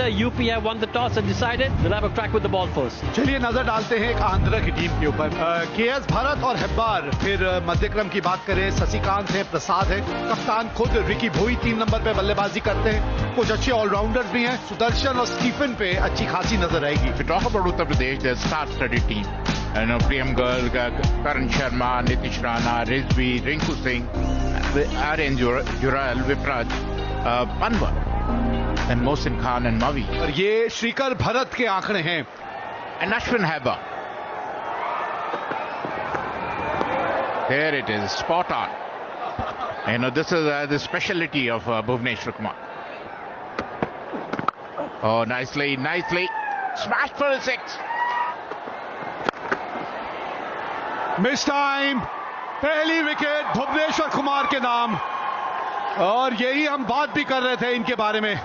UP have won the toss and decided they'll have a crack with the ball first. चलिए नजर डालते हैं एक आंध्र की टीम के ऊपर। KS भरत और हेब्बार, फिर मध्यक्रम की बात करें शशिकांत है, प्रसाद है, कप्तान खुद रिकी भोई 3 नंबर पे बल्लेबाजी करते हैं। कुछ अच्छे ऑलराउंडर्स भी हैं, सुदर्शन और स्टीफन पे अच्छी खासी नजर आएगी। If we talk about Uttar Pradesh, there's a star-studded team. Priyam Garg, Karan Sharma, Nitish Rana, Rizvi, Rinku Singh, Aryan Jural, Vipraj, Panwar, and Mohsin Khan and Mavi. और ये श्रीकर भरत के आंकड़े हैं। And Ashwin Heba. There it is, spot on. This is the speciality of Bhuvneshwar Kumar. Oh, nicely, smashed for a 6. Miss time, पहली wicket Bhuvneshwar Kumar के नाम। और यही हम बात भी कर रहे थे इनके बारे में।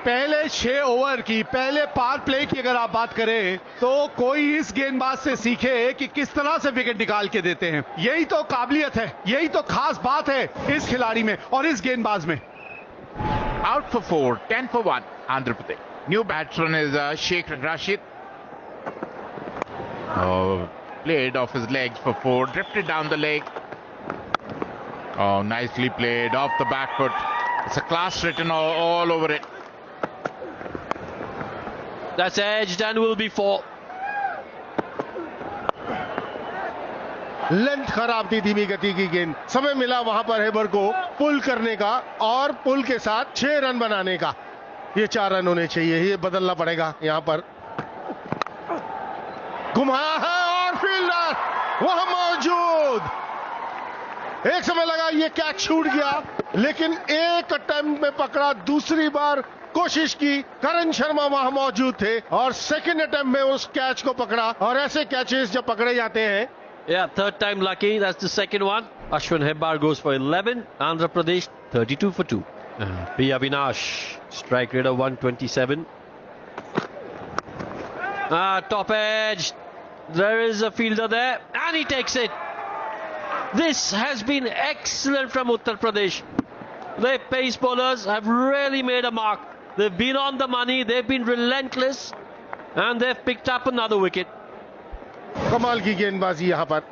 पहले 6 ओवर की, पहले पावर प्ले की अगर आप बात करें तो कोई इस गेंदबाज से सीखे कि किस तरह से विकेट निकाल के देते हैं। यही तो काबिलियत है, यही तो खास बात है इस खिलाड़ी में और इस गेंदबाज में। Out for 4, 10 for 1, Andhra Pradesh. New batsman is Sheikh Rashid. Played off his legs for 4, drifted down the leg. Oh, nicely played off the back foot. It's a class written all over it. That's edged and will be 4. Length खराब थी, धीमी गति की गेंद। समय मिला वहां पर हेबर को पुल करने का और पुल के साथ 6 रन बनाने का। ये 4 रन होने चाहिए, ये बदलना पड़ेगा यहां पर। घुमाया है और फील्डर वहां मौजूद। एक समय लगा ये कैच छूट गया, लेकिन एक अटेम्प्ट में पकड़ा, दूसरी बार कोशिश की। करण शर्मा वहां मौजूद थे और सेकंड अटेम्प्ट में उस कैच को पकड़ा। और ऐसे कैचेस जब पकड़े जाते हैं, Yeah, third time lucky. That's the second one. Ashwin Hebbar goes for 11. Andhra Pradesh 32 for 2. P. Avinash, strike rate of 127. Top edge. There is a fielder there, and he takes it. This has been excellent from Uttar Pradesh. Their pace bowlers have really made a mark. They've been on the money. They've been relentless, and they've picked up another wicket. कमाल की गेंदबाजी। यहां पर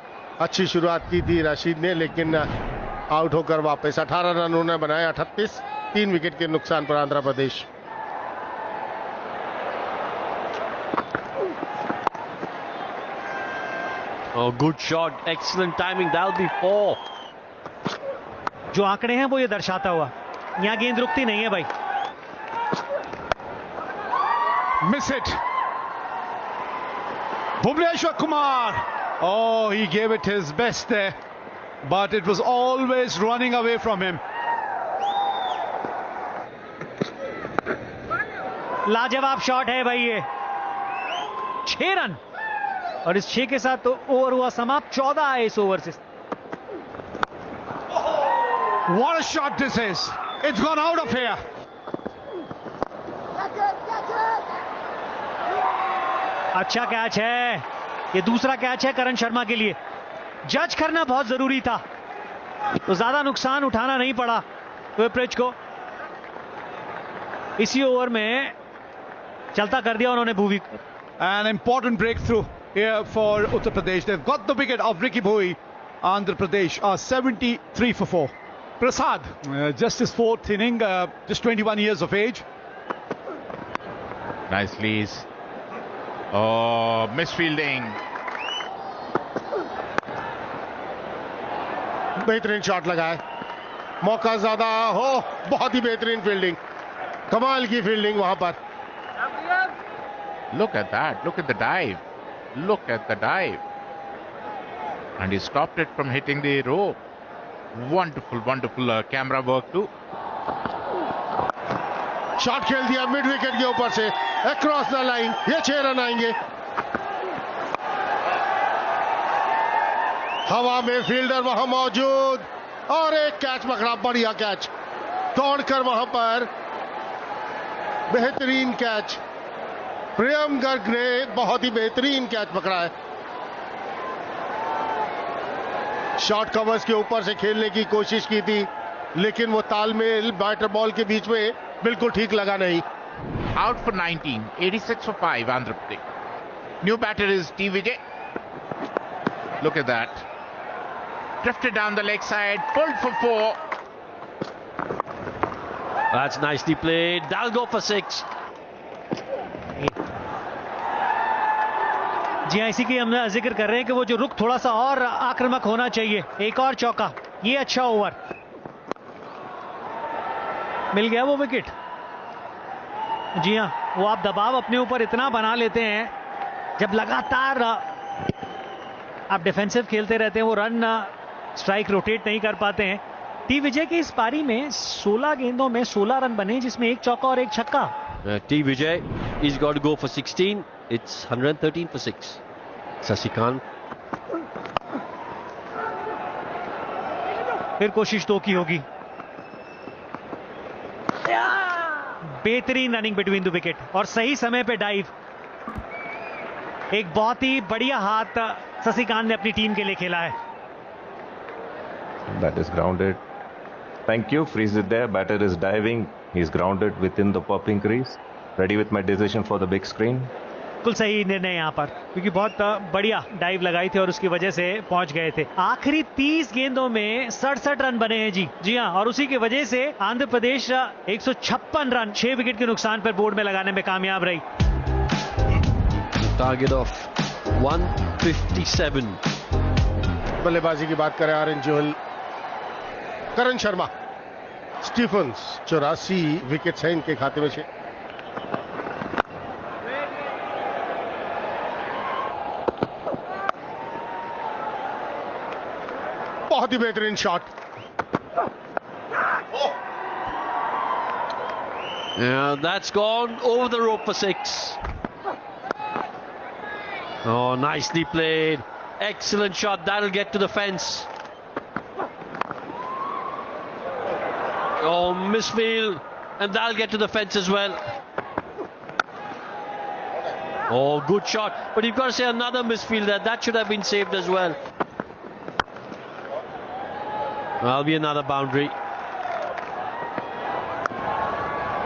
अच्छी शुरुआत की थी राशिद ने, लेकिन आउट होकर वापस 18 रन उन्होंने बनाए। 38, 3 विकेट के नुकसान पर Andhra Pradesh. Oh, good shot, excellent timing. That'll be 4. जो आंकड़े हैं वो ये दर्शाता हुआ, यहां गेंद रुकती नहीं है भाई। Miss it, Bhuvneshwar Kumar. Oh, he gave it his best there, but it was always running away from him. लाजवाब शॉट है भाई ये। 6 रन और इस 6 के साथ तो ओवर हुआ समाप्त। 14 है इस ओवर से। What a shot this is. It's gone out of here. अच्छा कैच है, ये दूसरा कैच है करण शर्मा के लिए। जज करना बहुत जरूरी था, तो ज्यादा नुकसान उठाना नहीं पड़ा विप्रिच को। इसी ओवर में चलता कर दिया उन्होंने Bhuvi. An important breakthrough here for Uttar Pradesh. They've got the wicket of Ricky Bhoi. Andhra Pradesh are 73 for 4. Prasad, just his 4th inning, just 21 years of age. Nicely. Oh, misfielding. बेहतरीन shot लगा है, मौका ज्यादा हो। बहुत ही बेहतरीन fielding, कमाल की फील्डिंग वहां पर। Look at that. Look at the dive. Look at the dive. And he stopped it from hitting the rope. Wonderful camera work too. Shot खेल दिया मिड विकेट के ऊपर से, अक्रॉस द लाइन। ये 6 रन आएंगे। हवा में फील्डर वहां मौजूद और एक कैच पकड़ा, बढ़िया कैच। दौड़कर वहां पर बेहतरीन कैच। प्रियम गर्ग ने बहुत ही बेहतरीन कैच पकड़ा है। शॉर्ट कवर्स के ऊपर से खेलने की कोशिश की थी, लेकिन वो तालमेल बैटर बॉल के बीच में बिल्कुल ठीक लगा नहीं। out for 19, 86 for 5, Andhra Pradesh. New batter is T. Vijay. Look at that. Drifted down the leg side, pulled for 4. That's nicely played. That'll go for 6. जी हाँ, इसी की हम जिक्र कर रहे हैं कि वो जो रुख थोड़ा सा और आक्रामक होना चाहिए. एक और चौका, ये अच्छा ओवर. मिल गया वो विकेट. जी हाँ, वो आप दबाव अपने ऊपर इतना बना लेते हैं जब लगातार आप डिफेंसिव खेलते रहते हैं, वो रन स्ट्राइक रोटेट नहीं कर पाते हैं. टी विजय की इस पारी में 16 गेंदों में 16 रन बने, जिसमें एक चौका और एक छक्का. T. Vijay, he's got to go for 16. It's 113 for 6. Sasikant. फिर कोशिश 2 की होगी. बेहतरीन रनिंग बिटवीन द विकेट और सही समय पे डाइव. एक बहुत ही बढ़िया हाथ शशिकांत ने अपनी टीम के लिए खेला है. That is grounded. Thank you. Freeze it there. Batter is diving. He's grounded within the popping crease. Ready with my decision for the big screen. बिल्कुल सही निर्णय यहाँ पर, क्योंकि बहुत बढ़िया डाइव लगाई थी और उसकी वजह से पहुंच गए थे. आखिरी 30 गेंदों में 67 रन बने हैं जी हाँ, और उसी की वजह से आंध्र प्रदेश 156 रन 6 विकेट के नुकसान पर बोर्ड में लगाने में कामयाब रही. Target of 157. बल्लेबाजी की बात करें आर्यन जोहल, करण शर्मा, स्टीफन्स 84 विकेट हैं इनके खाते में से. बहुत ही बेहतरीन shot. Yeah, that's gone over the rope for 6. Oh, nicely played. Excellent shot. That'll get to the fence. Oh, misfield. And that'll get to the fence as well. Oh, good shot. But you've got to say another misfield there. That should have been saved as well. That'll be another boundary.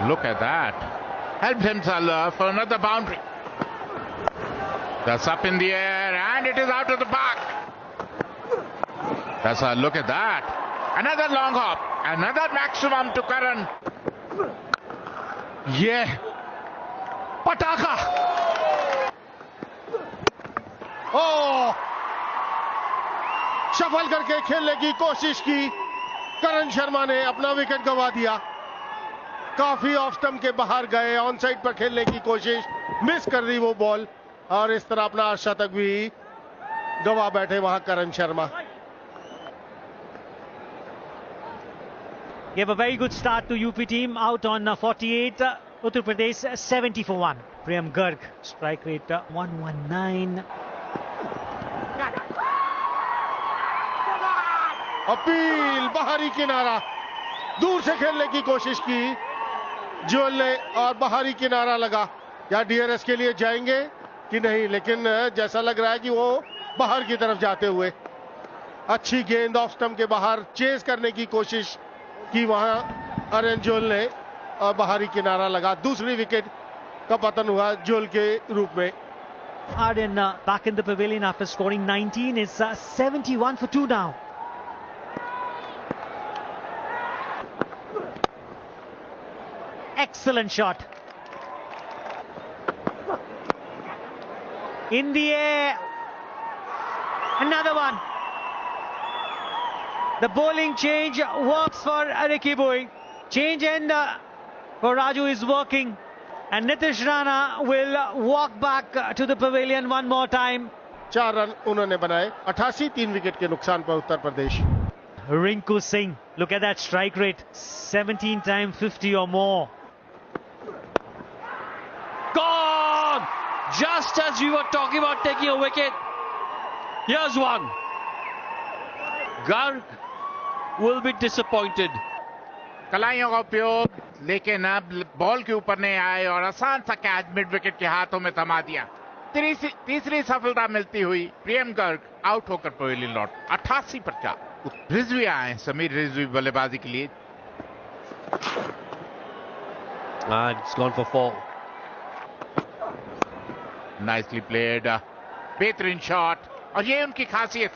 Look at that. Helped himself for another boundary. That's up in the air and it is out of the park. That's a look at that. Another long hop. Another maximum to Karan. ये पटाखा. ओ shuffle करके खेलने की कोशिश की. करण शर्मा ने अपना wicket गंवा दिया. काफी ऑफ स्टंप के बाहर गए. ऑन साइड पर खेलने की कोशिश, मिस कर दी वो बॉल और इस तरह अपना शतक भी गंवा बैठे वहां करण Sharma. Gave a very good start to UP team, out on 48. Uttar Pradesh 70 for 1. Priyam Garg, strike rate 119. Appeal, बाहरी किनारा, दूर से खेलने की कोशिश की जोहल ने और बाहरी किनारा लगा. या डीआरएस के लिए जाएंगे कि नहीं, लेकिन जैसा लग रहा है कि वो बाहर की तरफ जाते हुए. अच्छी गेंद ऑफ स्टंप के बाहर चेस करने की कोशिश की वहां आर्यन जोहल ने और बाहरी किनारा लगा. दूसरी विकेट का पतन हुआ जोहल के रूप में. Aryan back in the pavilion after scoring 19. It's 71 for 2 now. Excellent shot. In the air. Another one. The bowling change works for Ricky Boy. Change end for Raju is working. And Nitish Rana will walk back to the pavilion one more time. 4 run उन्होंने बनाए. 88 3 wicket के नुकसान पर Uttar Pradesh. Rinku Singh, look at that strike rate. 17 times 50 or more. Gone! Just as we were talking about taking a wicket, here's one. Garg will be disappointed. कलाइयों का उपयोग, लेकिन अब ball के ऊपर नहीं आए और आसान सा कैच मिड विकेट के हाथों में थमा दिया. तीसरी सफलता मिलती हुई प्रियम गर्ग आउट होकर पवेलियन लौट. 88 पर 4. रिजवी आए, समीर रिजवी बल्लेबाजी के लिए. And it's gone for 4. Nicely played, बेहतरीन शॉट, और ये उनकी खासियत।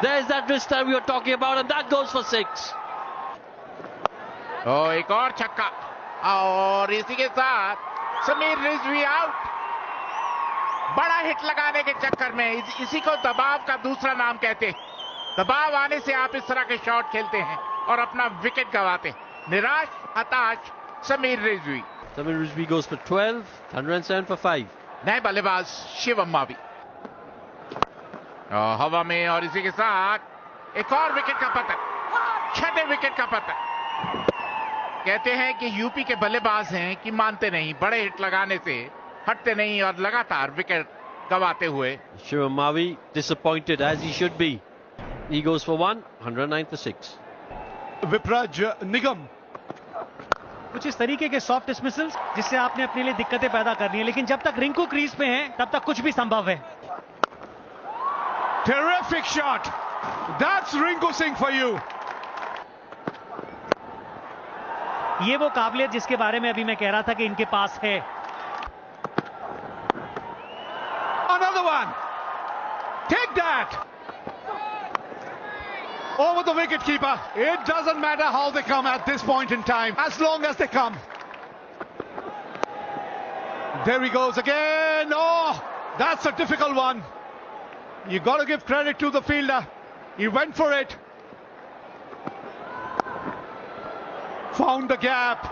There's that wrist time we were talking about, and that goes for 6. एक और छक्का, और इसी के साथ समीर रिजवी आउट। बड़ा हिट लगाने के चक्कर में इसी को दबाव का दूसरा नाम कहते हैं। दबाव आने से आप इस तरह के शॉट खेलते हैं और अपना विकेट गंवाते। निराश, हताश Sameer Rizvi. Samir Rizvi goes for 12, 107 for 5. नए बल्लेबाज शिवम मावी हवा में, और इसी के साथ एक और विकेट का पतन, छठे विकेट का पतन। कहते हैं कि यूपी के बल्लेबाज हैं कि मानते नहीं, बड़े हिट लगाने से हटते नहीं और लगातार विकेट गंवाते हुए। Shivam Mavi disappointed as he should be. He goes for 1, 109 for 6. Vipraj निगम, कुछ इस तरीके के सॉफ्ट डिसमिसल्स जिससे आपने अपने लिए दिक्कतें पैदा करनी है, लेकिन जब तक रिंकू क्रीज पे हैं तब तक कुछ भी संभव है। terrific shot. That's Rinku Singh for you. ये वो काबिलियत जिसके बारे में अभी मैं कह रहा था कि इनके पास है। Another one. Take that. Over the wicket keeper. It doesn't matter how they come at this point in time, as long as they come. There he goes again. Oh, that's a difficult one. You got to give credit to the fielder. He went for it. Found the gap.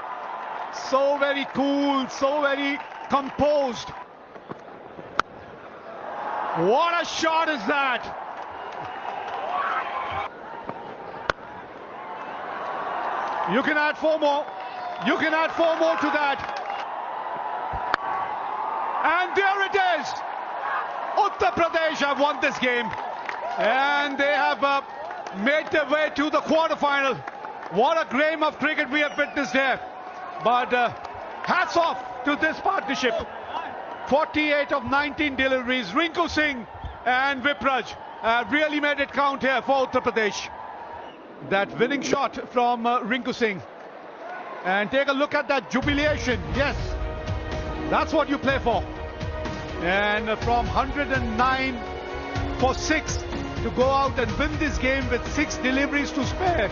So very cool, so very composed. What a shot is that? You can add 4 more. You can add 4 more to that. And there it is. Uttar Pradesh have won this game. And they have made their way to the quarterfinal. What a game of cricket we have witnessed here. But hats off to this partnership. 48 of 19 deliveries. Rinku Singh and Vipraj really made it count here for Uttar Pradesh. That winning shot from Rinku Singh. And take a look at that jubilation. Yes, that's what you play for. And from 109 for 6 to go out and win this game with 6 deliveries to spare.